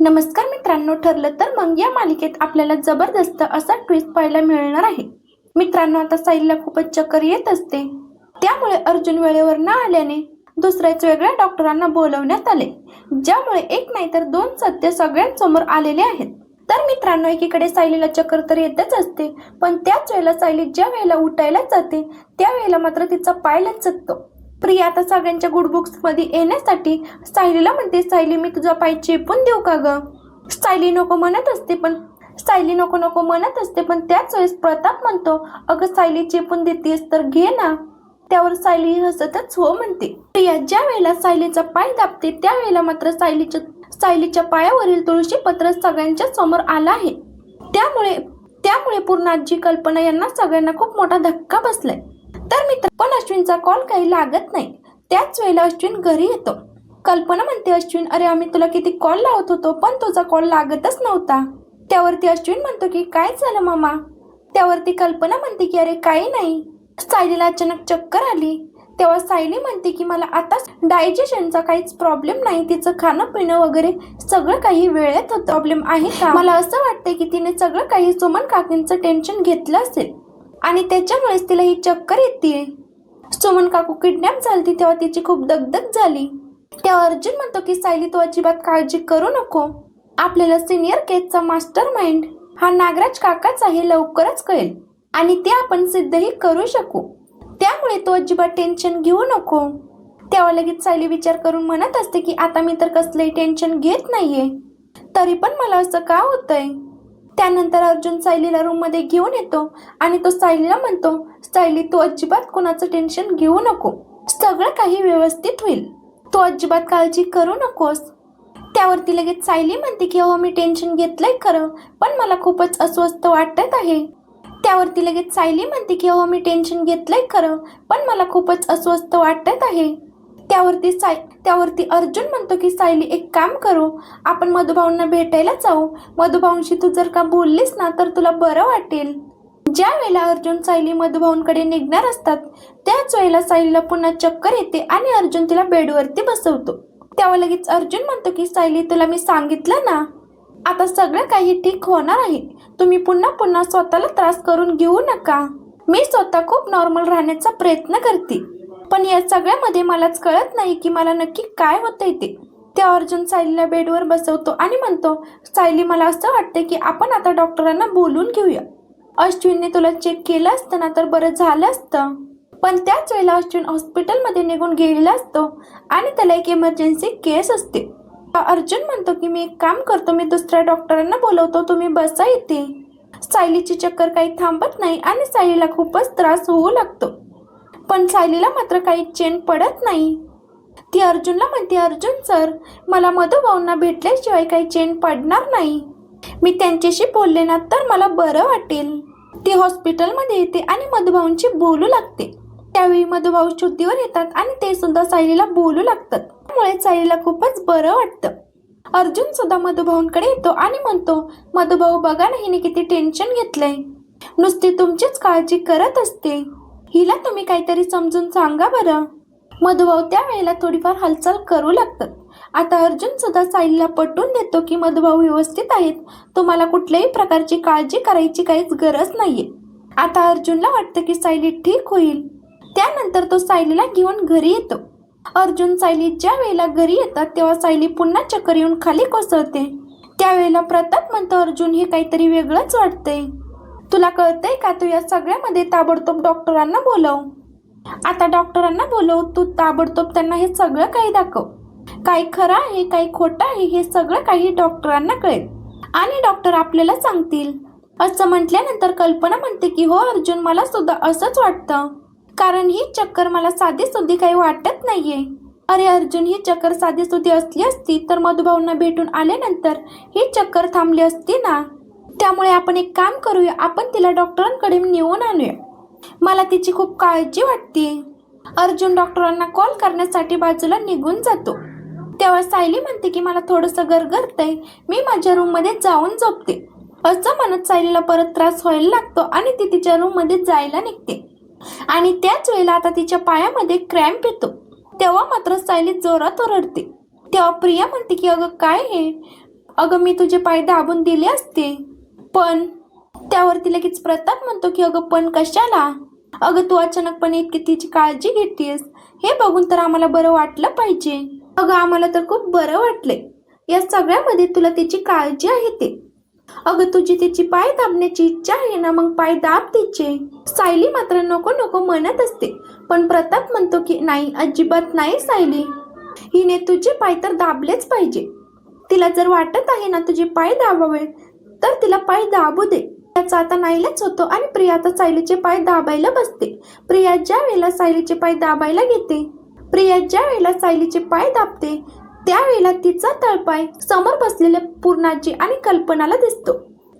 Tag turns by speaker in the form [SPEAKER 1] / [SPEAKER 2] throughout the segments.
[SPEAKER 1] नमस्कार मित्रांनो, ठरलं तर मग या मालिकेत आपल्याला जबरदस्त असा ट्विस्ट पाहायला मिळणार आहे. मित्रांनो, आता साहिलला खूपच चक्कर येत असते. त्यामुळे अर्जुन वेळेवर न आल्याने दुसऱ्याच वेगळ्या डॉक्टरांना बोलवण्यात आले, ज्यामुळे एक नाही तर दोन सत्य सगळ्यांसमोर आलेले आहेत. तर मित्रांनो, एकीकडे सायलीला चक्कर तर येतच असते, पण त्याच वेळेला सायली ज्या वेळेला उठायला जाते त्यावेळेला मात्र तिचा पाय लचकतो. प्रिया आता सगळ्यांच्या गुड बुक्स मध्ये येण्यासाठी सायलीला म्हणते, सायली मी तुझा पाय चेपून देऊ का ग? सायली नको म्हणत असते, पण त्याच वेळेस प्रताप म्हणतो, अगं सायली चेपून देतेस तर घे ना. त्यावर सायली हसतच हो म्हणते. प्रिया ज्या वेळेला सायलीचा पाय दाबते त्यावेळेला मात्र सायलीच्या पायावरील तुळशी पत्र सगळ्यांच्या समोर आला आहे. त्यामुळे पूर्ण आजी कल्पना यांना सगळ्यांना खूप मोठा धक्का बसलाय. तर मित्र, पण अश्विनचा कॉल काही लागत नाही. त्याच वेळेला अश्विन घरी येतो. कल्पना म्हणते, अश्विन अरे आम्ही तुला किती कॉल लावत होतो पण तुझा कॉल लागतच नव्हता. त्यावरती अश्विन म्हणतो की काय झालं मामा? त्यावरती कल्पना म्हणते की अरे काही नाही. सायलीला अचानक चक्कर आली. तेव्हा सायली म्हणते की मला आता डायजेशनचा काहीच प्रॉब्लेम नाही, तिचं खाणं पिणं वगैरे सगळं काही वेळेत होतं. प्रॉब्लेम आहे का? मला असं वाटतंय की तिने सगळं काही सुमन काकींचं टेन्शन घेतलं असेल आणि त्याच्यामुळेच तिला ही चक्कर येते. सुमन काकू किडनॅप झाली तेव्हा तिची खूप दगदग झाली. तेव्हा अर्जुन म्हणतो की सायली तू अजिबात काळजी करू नको, आपल्याला सिनियर केसचा मास्टर माइंड हा नागराज काकाच आहे, लवकरच कळेल आणि ते आपण सिद्धही करू शकू, त्यामुळे तू अजिबात टेन्शन घेऊ नको. तेव्हा लगेच सायली विचार करून म्हणत असते की आता मी तर कसलंही टेन्शन घेत नाहीये, तरी पण मला असं का होतंय. त्यानंतर अर्जुन सायलीला रूम मध्ये घेऊन येतो आणि तो सायलीला म्हणतो, सायली तू अजिबात कोणाचं टेन्शन घेऊ नको, सगळं काही व्यवस्थित होईल, तू अजिबात काळजी करू नकोस. त्यावरती लगेच सायली म्हणते की हो मी टेन्शन घेतलंय खरं, पण मला खूपच अस्वस्थ वाटत आहे. त्यावरती लगेच सायली म्हणते की हो मी टेन्शन घेतलंय खरं, पण मला खूपच अस्वस्थ वाटत आहे. त्यावरती अर्जुन म्हणतो की सायली एक काम करू, आपण मधुभाऊंना भेटायला जाऊ, मधुभाऊंशी तू जर का बोललीस ना तर तुला बरं वाटेल. ज्या वेळेला अर्जुन सायली मधुभाऊंकडे निघणार असतात त्याच वेळेला सायलीला पुन्हा चक्कर येते आणि अर्जुन तिला बेडवरती बसवतो. तेव्हा लगेच अर्जुन म्हणतो की सायली तुला मी सांगितलं ना, आता सगळं काही ठीक होणार आहे, तुम्ही पुन्हा स्वतःला त्रास करून घेऊ नका. मी स्वतः खूप नॉर्मल राहण्याचा प्रयत्न करते, पण या सगळ्यामध्ये मलाच कळत नाही की मला नक्की काय होतंय ते. त्या अर्जुन सायलीला बेडवर बसवतो आणि म्हणतो, सायली मला असं वाटतंय की आपण आता डॉक्टरांना बोलून घेऊया. अश्विनने तुला चेक केलं असतं ना तर बरं झालं असतं, पण त्याच वेळेला अश्विन हॉस्पिटलमध्ये निघून गेलेला असतो आणि त्याला एक इमर्जन्सी केस असते. अर्जुन म्हणतो की मी एक काम करतो, मी दुसऱ्या डॉक्टरांना बोलवतो, तुम्ही बसा इथे. सायलीची चक्कर काही थांबत नाही आणि सायलीला खूपच त्रास होऊ लागतो, पण सायलीला मात्र काही चैन पडत नाही. ती अर्जुनला म्हणते, अर्जुन सर मला मधुभाऊंना भेटल्याशिवाय काही चैन पडणार नाही, मी त्यांच्याशी बोलले ना तर मला बरं वाटेल. ती हॉस्पिटलमध्ये येते आणि मधुभाऊंशी बोलू लागते. त्यावेळी मधुभाऊ शुद्धीवर येतात आणि ते सुद्धा सायलीला बोलू लागतात, त्यामुळे सायलीला खूपच बरं वाटतं. अर्जुन सुद्धा मधुभाऊंकडे येतो आणि म्हणतो, मधुभाऊ बघा ना हिने किती टेन्शन घेतलंय, नुसती तुमचीच काळजी करत असते, हिला तुम्ही काहीतरी समजून सांगा बरं. मधुभाऊ त्यावेळेला थोडीफार हालचाल करू लागतात. आता अर्जुन सुद्धा सायलीला पटवून देतो की मधुभाऊ व्यवस्थित आहेत, तुम्हाला कुठल्याही प्रकारची काळजी करायची काहीच गरज नाहीये. आता अर्जुनला वाटतं की सायली ठीक होईल. त्यानंतर तो सायलीला घेऊन घरी येतो. अर्जुन सायली ज्या वेळेला घरी येतात तेव्हा सायली पुन्हा चक्कर येऊन खाली कोसळते. त्यावेळेला प्रताप म्हणतो, अर्जुन हे काहीतरी वेगळंच वाटतंय, तुला कळतंय का, तू या सगळ्यामध्ये ताबडतोब डॉक्टरांना बोलव. आता डॉक्टरांना बोलव, तू ताबडतोब त्यांना हे सगळं काही दाखव, काही खरं आहे काही खोटं आहे हे सगळं काही डॉक्टरांना कळेल आणि डॉक्टर आपल्याला सांगतील. असं म्हटल्यानंतर कल्पना म्हणते की हो अर्जुन मला सुद्धा असंच वाटतं, कारण ही चक्कर मला साधीसुधी काही वाटत नाहीये. अरे अर्जुन, ही चक्कर साधीसुधी असली असती तर मधुभाऊंना भेटून आल्यानंतर ही चक्कर थांबली असती ना, त्यामुळे आपण एक काम करूया, आपण तिला डॉक्टरांकडे नेऊन आणूया, मला तिची खूप काळजी वाटते. अर्जुन डॉक्टरांना कॉल करण्यासाठी बाजूला निघून जातो. तेव्हा सायली म्हणते की मला थोडंसं गरगरतंय, मी माझ्या रूम मध्ये जाऊन झोपते. असं म्हणत सायलीला परत त्रास व्हायला लागतो आणि ती तिच्या रूम मध्ये जायला निघते आणि त्याच वेळेला आता तिच्या पायामध्ये क्रॅम्प येतो. तेव्हा मात्र सायली जोरात ओरडते. तेव्हा प्रिया म्हणते की अगं काय हे, अगं मी तुझे पाय दाबून दिले असते. पण त्यावरती लगेच प्रताप म्हणतो की अगं पण कशाला? अगं तू अचानकपणे इतकी तिची काळजी घेतेस हे बघून तर आम्हाला बरं वाटलं पाहिजे. अगं आम्हाला तर खूप बरं वाटलंय. या सगळ्यामध्ये तुला तिची काळजी आहे ते. अगं तुझी तिची पाय दाबण्याची इच्छा आहे ना, मग पाय दाब तिचे. सायली मात्र नको नको म्हणत असते, पण प्रताप म्हणतो की नाही, अजिबात नाही सायली, हिने तुझे पाय तर दाबलेच पाहिजे. तिला जर वाटत आहे ना तुझे पाय दाबावे तर तिला पाय दाबू दे. त्याचा आता नाईलाज होतो आणि प्रिया आता सायलीचे पाय दाबायला बसते. प्रिया ज्या वेळेला सायलीचे पाय दाबायला घेते, प्रिया ज्या वेळेला सायलीचे पाय दाबते त्यावेळेला तिचा तळपाय समोर बसलेल्या पूर्णाजी आणि कल्पनाला दिसतो.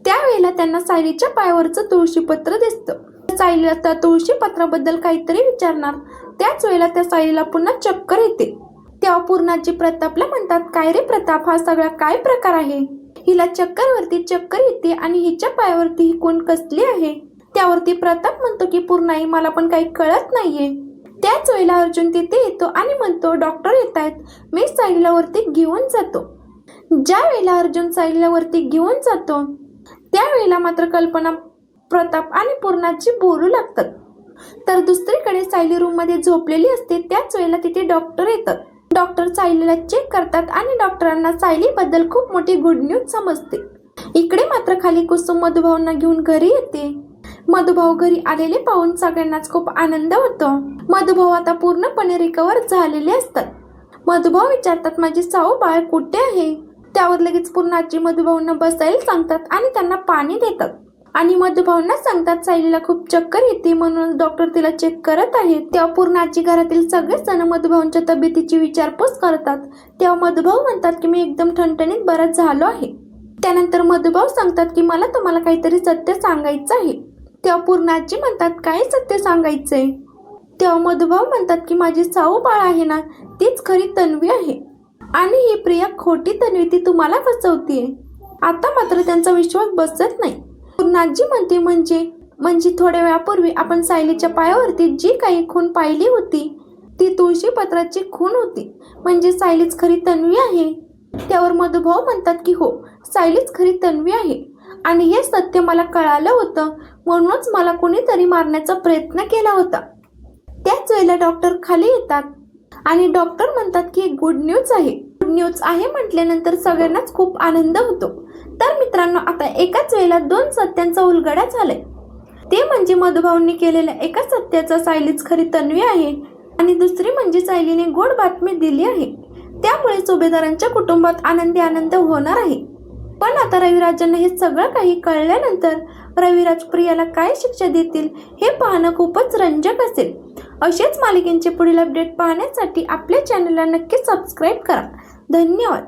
[SPEAKER 1] त्यावेळेला त्यांना सायलीच्या पायावरचं तुळशीपत्र दिसतं. सायलीला त्या तुळशीपत्राबद्दल काहीतरी विचारणार त्याच वेळेला त्या सायलीला पुन्हा चक्कर येते. तेव्हा पूर्णाजी प्रतापला म्हणतात, काय रे प्रताप, हा सगळा काय प्रकार आहे? हिला चक्करवरती चक्कर येते आणि हिच्या पायावरती ही कोण कसली आहे? त्यावरती प्रताप म्हणतो की पूर्णाई, मला पण काही कळत नाहीये. त्याच वेळेला अर्जुन तिथे येतो आणि म्हणतो, डॉक्टर येत आहेत, मी सायलीला वरती घेऊन जातो. ज्या वेळेला अर्जुन सायलीला वरती घेऊन जातो त्यावेळेला मात्र कल्पना, प्रताप आणि पूर्णाजी बोलू लागतात. तर दुसरीकडे सायली रूम मध्ये झोपलेली असते. त्याच वेळेला तिथे डॉक्टर येतात. डॉक्टर सायलीला चेक करतात आणि डॉक्टरांना सायली बद्दल खूप मोठी गुड न्यूज समजते. इकडे मात्र खाली कुसुम मधुभाऊंना घेऊन घरी येते. मधुभाऊ घरी आलेले पाहून सगळ्यांनाच खूप आनंद होतो. मधुभाऊ आता पूर्णपणे रिकवर झालेले असतात. मधुभाऊ विचारतात, माझे साऊ बाळ कुठे आहे? त्यावर लगेच पूर्णाजी मधुभाऊंना बसायला सांगतात आणि त्यांना पाणी देतात आणि मधुभाऊंना सांगतात सायलीला खूप चक्कर येते म्हणून डॉक्टर तिला चेक करत आहेत. तेव्हा पूर्णाजी घरातील सगळेच जण मधुभाऊंच्या तब्येतीची विचारपूस करतात. तेव्हा मधुभाऊ म्हणतात की मी एकदम ठणठणीत बरा झालो आहे. त्यानंतर मधुभाऊ सांगतात की मला तुम्हाला काहीतरी सत्य सांगायचं आहे. तेव्हा पूर्णाजी म्हणतात, काय सत्य सांगायचंय? तेव्हा मधुभाऊ म्हणतात की माझी साऊ बाळ आहे ना, तीच खरी तन्वी आहे आणि ही प्रिया खोटी तन्वी, ती तुम्हाला फसवतीये. आता मात्र त्यांचा विश्वास बसत नाही. पूर्णाजी म्हणते, म्हणजे थोड्या वेळापूर्वी आपण सायलीच्या पायावरती जी काही खून पाहिली होती ती तुळशीपत्राची खून होती, म्हणजे सायलीच खरी तन्वी आहे. त्यावर मधुभाऊ म्हणतात की हो, सायलीच खरी तन्वी आहे आणि हे सत्य मला कळालं होतं, म्हणूनच मला कोणीतरी मारण्याचा प्रयत्न केला होता. त्याच वेळेला डॉक्टर खाली येतात आणि डॉक्टर म्हणतात की गुड न्यूज आहे. गुड न्यूज आहे म्हटल्यानंतर सगळ्यांनाच खूप आनंद होतो. तर मित्रांनो, आता एकाच वेळेला दोन सत्यांचा उलगडा झालाय. ते म्हणजे मधुभाऊंनी केलेल्या एका सत्याचा सायलीच खरी तन्वी आहे आणि दुसरी म्हणजे सायलीने गोड बातमी दिली आहे. त्यामुळे सुभेदारांच्या कुटुंबात आनंद होणार आहे. पण आता रविराजांना हे सगळं काही कळल्यानंतर रविराज प्रियाला काय शिक्षा देतील हे पाहणं खूपच रंजक असेल. असेच मालिकेंचे पुढील अपडेट पाहण्यासाठी आपल्या चॅनलला नक्की सबस्क्राईब करा. धन्यवाद.